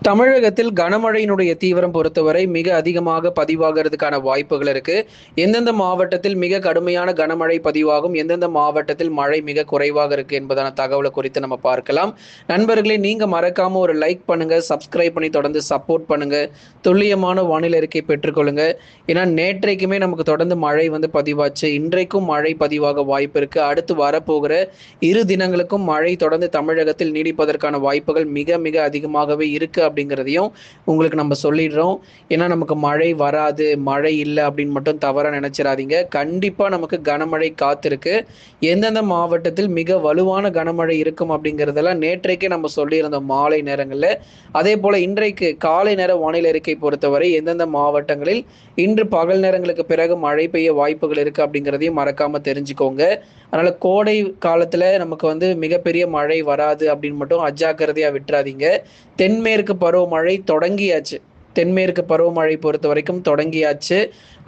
தமிழகத்தில் கனமழையினுடைய தீவிரம் பொறுத்தவரை மிக அதிகமாக பதிவாகிறதுக்கான வாய்ப்புகள் இருக்கு. எந்தெந்த மாவட்டத்தில் மிக கடுமையான கனமழை பதிவாகும், எந்தெந்த மாவட்டத்தில் மழை மிக குறைவாக இருக்கு என்பதான தகவலை குறித்து நம்ம பார்க்கலாம். நண்பர்களே, நீங்க மறக்காம ஒரு லைக் பண்ணுங்க, சப்ஸ்கிரைப் பண்ணி தொடர்ந்து சப்போர்ட் பண்ணுங்க. துல்லியமான வானிலை அறிக்கை பெற்றுக்கொள்ளுங்க. ஏன்னா நேற்றைக்குமே நமக்கு தொடர்ந்து மழை பதிவாச்சு. இன்றைக்கும் மழை பதிவாக வாய்ப்பு இருக்கு. அடுத்து வரப்போகிற இரு தினங்களுக்கும் மழை தொடர்ந்து தமிழகத்தில் நீடிப்பதற்கான வாய்ப்புகள் மிக மிக அதிகமாகவே இருக்கு அப்படிங்கிறதையும் உங்களுக்கு நம்ம சொல்லிடுறோம். ஏன்னா நமக்கு மழை வராது, மழை இல்லை அப்படின்னு மட்டும் தவறா நினைச்சிடாதீங்க. கண்டிப்பா நமக்கு கனமழை காத்திருக்கு. எந்தெந்த மாவட்டத்தில் மிக வலுவான கனமழை இருக்கும் அப்படிங்கிறதெல்லாம் நேற்றைக்கே நம்ம சொல்லியிருந்தோம் மாலை நேரங்களில். அதே போல இன்றைக்கு காலை நேர வானிலை அறிக்கை பொறுத்தவரை எந்தெந்த மாவட்டங்களில் இன்று பகல் நேரங்களுக்கு பிறகு மழை பெய்ய வாய்ப்புகள் இருக்கு அப்படிங்கிறதையும் மறக்காம தெரிஞ்சுக்கோங்க. அதனால கோடை காலத்துல நமக்கு மிகப்பெரிய மழை வராது அப்படின்னு மட்டும் அஜாக்கிரதையா விட்டுறாதீங்க. தென்மேற்கு பருவமழை தொடங்கியாச்சு. தென்மேற்கு பருவமழை பொறுத்த வரைக்கும் தொடங்கியாச்சு.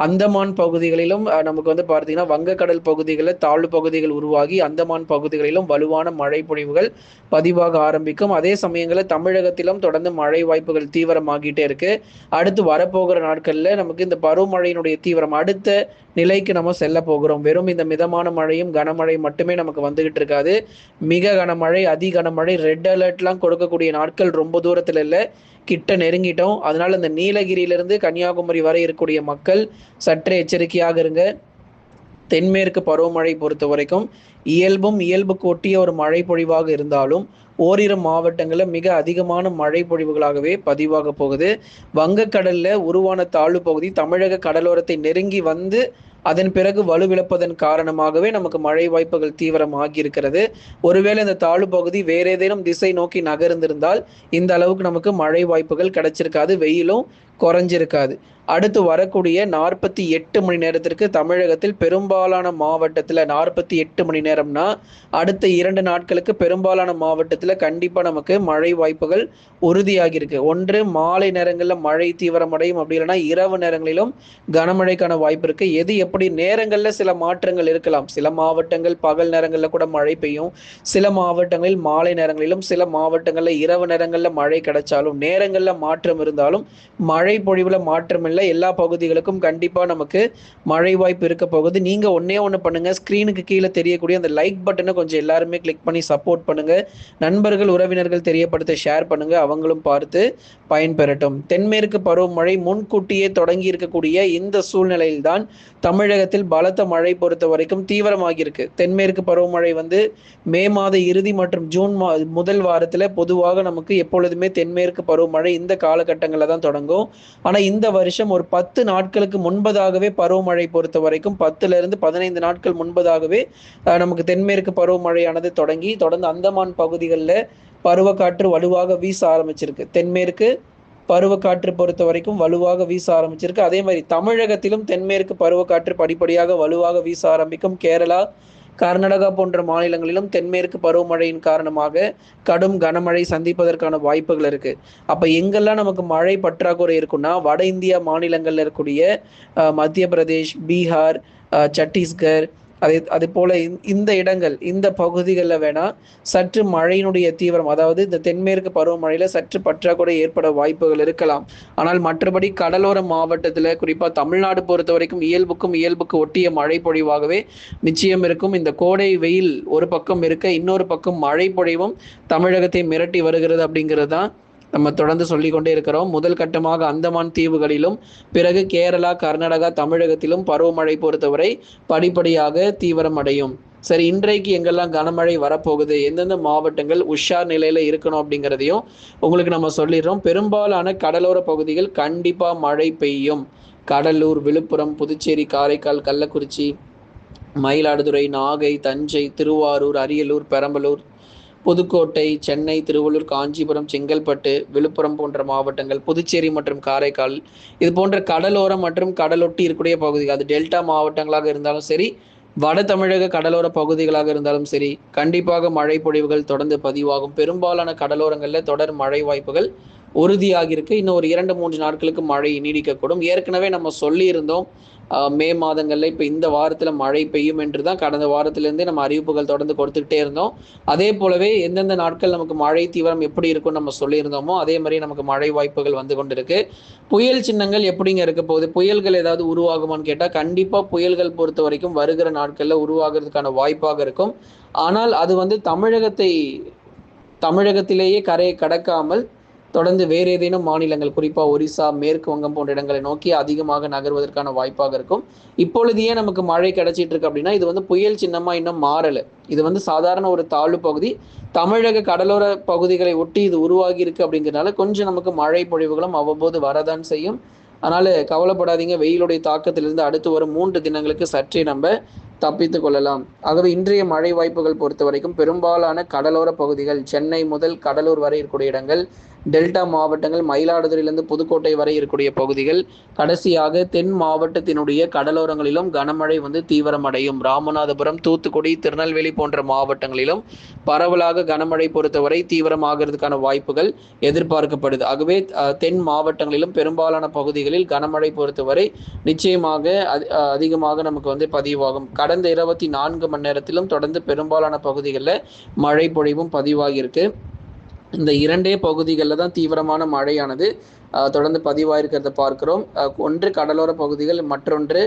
அந்தமான் பகுதிகளிலும் நமக்கு பார்த்தீங்கன்னா வங்கக்கடல் பகுதிகளில் தாழ்வு பகுதிகள் உருவாகி அந்தமான் பகுதிகளிலும் வலுவான மழை பொழிவுகள் பதிவாக ஆரம்பிக்கும். அதே சமயங்களில் தமிழகத்திலும் தொடர்ந்து மழை வாய்ப்புகள் தீவிரமாகிட்டே இருக்கு. அடுத்து வரப்போகிற நாட்கள்ல நமக்கு இந்த பருவமழையினுடைய தீவிரம் அடுத்த நிலைக்கு நம்ம செல்ல போகிறோம். வெறும் இந்த மிதமான மழையும் கனமழை மட்டுமே நமக்கு வந்துகிட்டு இருக்காது. மிக கனமழை, அதி கனமழை, ரெட் அலர்ட்லாம் கொடுக்கக்கூடிய நாட்கள் ரொம்ப தூரத்துல இல்லை, கிட்ட நெருங்கிட்டோம். அதனால இந்த நீலகிரியிலிருந்து கன்னியாகுமரி வரை இருக்கக்கூடிய மக்கள் சற்றே எச்சரிக்கையாக இருங்க. தென்மேற்கு பருவமழை பொறுத்த வரைக்கும் இயல்புக்கு ஒட்டிய ஒரு மழை பொழிவாக இருந்தாலும் ஓரிரு மாவட்டங்களில் மிக அதிகமான மழை பொழிவுகளாகவே பதிவாக போகுது. வங்கக்கடல்ல உருவான தாழ்வு பகுதி தமிழக கடலோரத்தை நெருங்கி அதன் பிறகு வலுவிழப்பதன் காரணமாகவே நமக்கு மழை வாய்ப்புகள் தீவிரமாகி இருக்கிறது. ஒருவேளை இந்த தாழ்வு பகுதி வேற ஏதேனும் திசை நோக்கி நகர்ந்திருந்தால் இந்த அளவுக்கு நமக்கு மழை வாய்ப்புகள் கிடைச்சிருக்காது, வெயிலும் குறைஞ்சிருக்காது. அடுத்து வரக்கூடிய 48 மணி நேரத்திற்கு தமிழகத்தில் பெரும்பாலான மாவட்டத்தில் 48 மணி நேரம்னா அடுத்த 2 நாட்களுக்கு பெரும்பாலான மாவட்டத்தில் கண்டிப்பாக நமக்கு மழை வாய்ப்புகள் உறுதியாகி இருக்கு. ஒன்று மாலை நேரங்களில் மழை தீவிரமடையும், அப்படி இல்லைன்னா இரவு நேரங்களிலும் கனமழைக்கான வாய்ப்பு இருக்கு. எது எப்படி நேரங்களில் சில மாற்றங்கள் இருக்கலாம். சில மாவட்டங்கள் பகல் நேரங்களில் கூட மழை பெய்யும், சில மாவட்டங்களில் மாலை நேரங்களிலும், சில மாவட்டங்களில் இரவு நேரங்களில் மழை கிடைச்சாலும் நேரங்களில் மாற்றம் இருந்தாலும் மழை பொழிவுல மாற்றம் இல்லை. எல்லா பகுதிகளுக்கும் கண்டிப்பா நமக்கு மழை வாய்ப்பு இருக்க போகுது. நீங்க ஒன்னே ஒன்று பண்ணுங்க, ஸ்கிரீனுக்கு கீழே தெரியக்கூடிய அந்த லைக் பட்டனை கொஞ்சம் எல்லாருமே கிளிக் பண்ணி சப்போர்ட் பண்ணுங்க. நண்பர்கள் உறவினர்கள் தெரியப்படுத்த ஷேர் பண்ணுங்க, அவங்களும் பார்த்து பயன்பெறட்டும். தென்மேற்கு பருவமழை முன்கூட்டியே தொடங்கி இருக்கக்கூடிய இந்த சூழ்நிலையில்தான் தமிழகத்தில் பலத்த மழை பொறுத்த வரைக்கும் தீவிரமாகி இருக்கு. தென்மேற்கு பருவமழை மே மாத இறுதி மற்றும் ஜூன் முதல் வாரத்துல பொதுவாக நமக்கு எப்பொழுதுமே தென்மேற்கு பருவமழை இந்த காலகட்டங்களில் தான் தொடங்கும். ஆனா இந்த வருஷம் ஒரு 10 நாட்களுக்கு முன்பதாகவே பருவமழை பொறுத்த வரைக்கும் 10 இருந்து 15 நாட்கள் முன்பதாகவே நமக்கு தென்மேற்கு பருவமழையானது தொடர்ந்து அந்தமான் பகுதிகளில் பருவக்காற்று வலுவாக வீச ஆரம்பிச்சிருக்கு. தென்மேற்கு பருவக்காற்று பொறுத்த வரைக்கும் வலுவாக வீச ஆரம்பிச்சிருக்கு. அதே மாதிரி தமிழகத்திலும் தென்மேற்கு பருவக்காற்று படிப்படியாக வலுவாக வீச ஆரம்பிக்கும். கேரளா, கர்நாடகா போன்ற மாநிலங்களிலும் தென்மேற்கு பருவமழையின் காரணமாக கடும் கனமழை சந்திப்பதற்கான வாய்ப்புகள் இருக்கு. அப்ப எங்கெல்லாம் நமக்கு மழை பற்றாக்குறை இருக்குன்னா வட இந்தியா மாநிலங்கள்ல இருக்கக்கூடிய மத்திய பிரதேஷ், பீகார், சத்தீஸ்கர், அதே போல இந்த இடங்கள், இந்த பகுதிகளில் வேணா சற்று மழையினுடைய தீவிரம், அதாவது இந்த தென்மேற்கு பருவமழையில சற்று பற்றாக்குறை ஏற்பட வாய்ப்புகள் இருக்கலாம். ஆனால் மற்றபடி கடலோர மாவட்டத்தில் குறிப்பா தமிழ்நாடு பொறுத்த வரைக்கும் இயல்புக்கு ஒட்டிய மழை பொழிவாகவே நிச்சயம் இருக்கும். இந்த கோடை வெயில் ஒரு பக்கம் இருக்க, இன்னொரு பக்கம் மழை பொழிவும் தமிழகத்தை மிரட்டி வருகிறது அப்படிங்கிறது தான் நம்ம தொடர்ந்து சொல்லிக்கொண்டே இருக்கிறோம். முதல் கட்டமாக அந்தமான் தீவுகளிலும், பிறகு கேரளா, கர்நாடகா, தமிழகத்திலும் பருவமழை பொறுத்தவரை படிப்படியாக தீவிரம் அடையும். சரி, இன்றைக்கு எங்கெல்லாம் கனமழை வரப்போகுது, எந்தெந்த மாவட்டங்கள் உஷார் நிலையில இருக்கணும் அப்படிங்கிறதையும் உங்களுக்கு நம்ம சொல்லிடுறோம். பெரும்பாலான கடலோர பகுதிகள் கண்டிப்பா மழை பெய்யும். கடலூர், விழுப்புரம், புதுச்சேரி, காரைக்கால், கள்ளக்குறிச்சி, மயிலாடுதுறை, நாகை, தஞ்சை, திருவாரூர், அரியலூர், பெரம்பலூர், புதுக்கோட்டை, சென்னை, திருவள்ளூர், காஞ்சிபுரம், செங்கல்பட்டு, விழுப்புரம் போன்ற மாவட்டங்கள், புதுச்சேரி மற்றும் காரைக்கால், இது போன்ற கடலோரம் மற்றும் கடலொட்டி இருக்கக்கூடிய பகுதிகள், அது டெல்டா மாவட்டங்களாக இருந்தாலும் சரி, வட தமிழக கடலோர பகுதிகளாக இருந்தாலும் சரி, கண்டிப்பாக மழை பொழிவுகள் தொடர்ந்து பதிவாகும். பெரும்பாலான கடலோரங்களில் தொடர் மழை வாய்ப்புகள் உறுதியாகியிருக்கு. இன்னும் ஒரு 2-3 நாட்களுக்கு மழை நீடிக்கக்கூடும். ஏற்கனவே நம்ம சொல்லியிருந்தோம். மே மாதங்கள்ல இப்ப இந்த வாரத்துல மழை பெய்யும் என்று தான் கடந்த வாரத்திலிருந்தே நம்ம அறிவிப்புகள் தொடர்ந்து கொடுத்துக்கிட்டே இருந்தோம். அதே போலவே எந்தெந்த நாட்கள் நமக்கு மழை தீவிரம் எப்படி இருக்கும்னு நம்ம சொல்லியிருந்தோமோ, அதே மாரி நமக்கு மழை வாய்ப்புகள் வந்து கொண்டிருக்கு. புயல் சின்னங்கள் எப்படிங்க இருக்க போகுது? புயல்கள் ஏதாவது உருவாகுமான்னு கேட்டா, கண்டிப்பா புயல்கள் பொறுத்தவரைக்கும் வருகிற நாட்கள்ல உருவாகுறதுக்கான வாய்ப்பாக இருக்கும். ஆனால் அது வந்து தமிழகத்திலேயே கரையை கடக்காமல் தொடர்ந்து வேறு ஏதேனும் மாநிலங்கள், குறிப்பா ஒரிசா, மேற்கு வங்கம் போன்ற இடங்களை நோக்கி அதிகமாக நகர்வதற்கான வாய்ப்பாக இருக்கும். இப்பொழுது ஏன் நமக்கு மழை கிடைச்சிட்டு இருக்கு அப்படின்னா, இது வந்து புயல் சின்னமா இன்னும் மாறல. இது வந்து சாதாரண ஒரு தாழ்வு பகுதி. தமிழக கடலோர பகுதிகளை ஒட்டி இது உருவாகி இருக்கு அப்படிங்கிறதுனால கொஞ்சம் நமக்கு மழை பொழிவுகளும் அவ்வப்போது வரதான் செய்யும். அதனால கவலைப்படாதீங்க. வெயிலுடைய தாக்கத்திலிருந்து அடுத்து வரும் 3 தினங்களுக்கு சற்றே நம்ம தப்பித்துக் கொள்ளலாம். ஆகவே இன்றைய மழை வாய்ப்புகள் பொறுத்த வரைக்கும் பெரும்பாலான கடலோர பகுதிகள், சென்னை முதல் கடலூர் வரை இருக்கக்கூடிய இடங்கள், டெல்டா மாவட்டங்கள், மயிலாடுதுறையிலிருந்து புதுக்கோட்டை வரை இருக்கக்கூடிய பகுதிகள், கடைசியாக தென் மாவட்டத்தினுடைய கடலோரங்களிலும் கனமழை வந்து தீவிரமடையும். ராமநாதபுரம், தூத்துக்குடி, திருநெல்வேலி போன்ற மாவட்டங்களிலும் பரவலாக கனமழை பொறுத்தவரை தீவிரமாகிறதுக்கான வாய்ப்புகள் எதிர்பார்க்கப்படுது. ஆகவே தென் மாவட்டங்களிலும் பெரும்பாலான பகுதிகளில் கனமழை பொறுத்தவரை நிச்சயமாக அதிகமாக நமக்கு வந்து பதிவாகும். கடந்த 24 மணி நேரத்திலும் தொடர்ந்து பெரும்பாலான பகுதிகளில் மழை பொழிவும் பதிவாகியிருக்கு. இந்த 2 பகுதிகளில் தான் தீவிரமான மழையானது தொடர்ந்து பதிவாயிருக்கிறத பார்க்கிறோம். ஒன்று கடலோர பகுதிகள், மற்றொன்று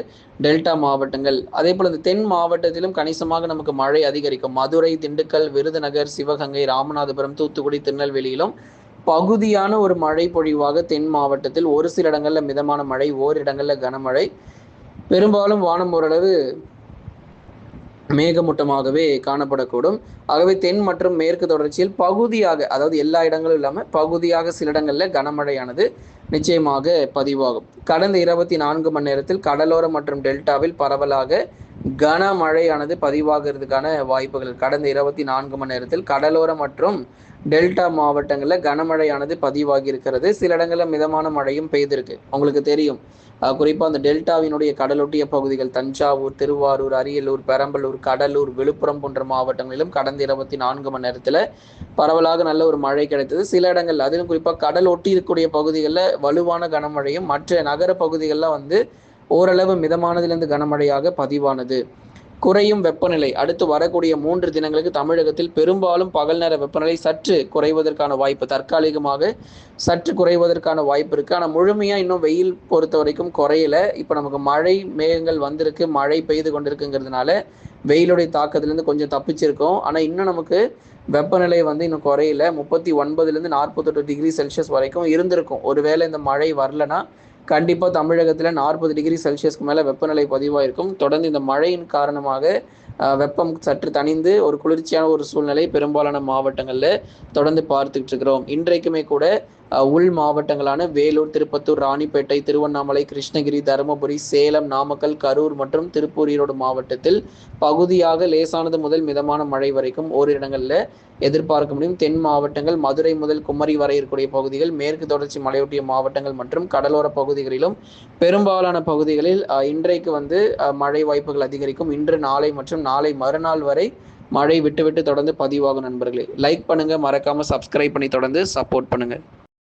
டெல்டா மாவட்டங்கள். அதே போல இந்த தென் மாவட்டத்திலும் கணிசமாக நமக்கு மழை அதிகரிக்கும். மதுரை, திண்டுக்கல், விருதுநகர், சிவகங்கை, ராமநாதபுரம், தூத்துக்குடி, திருநெல்வேலியிலும் பகுதியான ஒரு மழை பொழிவாக தென் மாவட்டத்தில் ஒரு சில இடங்கள்ல மிதமான மழை, ஓரிடங்கள்ல கனமழை. பெரும்பாலும் வானம் ஓரளவு மேகமூட்டமாகவே காணப்படக்கூடும். ஆகவே தென் மற்றும் மேற்கு தொடர்ச்சியில் பகுதியாக, அதாவது எல்லா இடங்களும் இல்லாமல் பகுதியாக சில இடங்களில் கனமழையானது நிச்சயமாக பதிவாகும். கடந்த 24 மணி நேரத்தில் கடலோரம் மற்றும் டெல்டாவில் பரவலாக கனமழையானது பதிவாகிறதுக்கான வாய்ப்புகள். கடந்த 24 மணி நேரத்தில் கடலோரம் மற்றும் டெல்டா மாவட்டங்களில் கனமழையானது பதிவாகி இருக்கிறது. சில இடங்களில் மிதமான மழையும் பெய்திருக்கு. உங்களுக்கு தெரியும், குறிப்பாக அந்த டெல்டாவினுடைய கடலொட்டிய பகுதிகள் தஞ்சாவூர், திருவாரூர், அரியலூர், பெரம்பலூர், கடலூர், விழுப்புரம் போன்ற மாவட்டங்களிலும் கடந்த 24 மணி நேரத்தில் பரவலாக நல்ல ஒரு மழை கிடைத்தது. சில இடங்கள், அதிலும் குறிப்பாக கடல் ஒட்டி இருக்கக்கூடிய பகுதிகளில் வலுவான கனமழையும், மற்ற நகர பகுதிகளில் வந்து ஓரளவு மிதமானதிலிருந்து கனமழையாக பதிவானது. குறையும் வெப்பநிலை அடுத்து வரக்கூடிய 3 தினங்களுக்கு தமிழகத்தில் பெரும்பாலும் பகல் நேர வெப்பநிலை சற்று குறைவதற்கான வாய்ப்பு, தற்காலிகமாக சற்று குறைவதற்கான வாய்ப்பு இருக்கு. ஆனால் முழுமையா இன்னும் வெயில் பொறுத்த வரைக்கும் குறையல. இப்போ நமக்கு மழை மேகங்கள் வந்திருக்கு, மழை பெய்து கொண்டிருக்குங்கிறதுனால வெயிலுடைய தாக்கத்திலிருந்து கொஞ்சம் தப்பிச்சிருக்கோம். ஆனால் இன்னும் நமக்கு வெப்பநிலை வந்து இன்னும் குறையல. 39லேருந்து 48 டிகிரி செல்சியஸ் வரைக்கும் இருந்திருக்கும். ஒருவேளை இந்த மழை வரலன்னா கண்டிப்பாக தமிழகத்தில் 40 டிகிரி செல்சியஸ்க்கு மேலே வெப்பநிலை பதிவாயிருக்கும். தொடர்ந்து இந்த மழையின் காரணமாக வெப்பம் சற்று தணிந்து ஒரு குளிர்ச்சியான ஒரு சூழ்நிலை பெரும்பாலான மாவட்டங்களில் தொடர்ந்து பார்த்துக்கிட்டு இருக்கிறோம். இன்றைக்குமே கூட உள் மாவட்டங்களான வேலூர், திருப்பத்தூர், ராணிப்பேட்டை, திருவண்ணாமலை, கிருஷ்ணகிரி, தருமபுரி, சேலம், நாமக்கல், கரூர் மற்றும் திருப்பூர், ஈரோடு மாவட்டத்தில் பகுதியாக லேசானது முதல் மிதமான மழை வரைக்கும் ஓரிரு இடங்களில் எதிர்பார்க்க முடியும். தென் மாவட்டங்கள் மதுரை முதல் குமரி வரை இருக்கக்கூடிய பகுதிகள், மேற்கு தொடர்ச்சி மலையொட்டிய மாவட்டங்கள் மற்றும் கடலோர பகுதிகளிலும் பெரும்பாலான பகுதிகளில் இன்றைக்கு வந்து மழை வாய்ப்புகள் அதிகரிக்கும். இன்று, நாளை மற்றும் நாளை மறுநாள் வரை மழை விட்டு விட்டு தொடர்ந்து பதிவாகும். நண்பர்களே, லைக் பண்ணுங்க, மறக்காம சப்ஸ்கிரைப் பண்ணி தொடர்ந்து சப்போர்ட் பண்ணுங்க.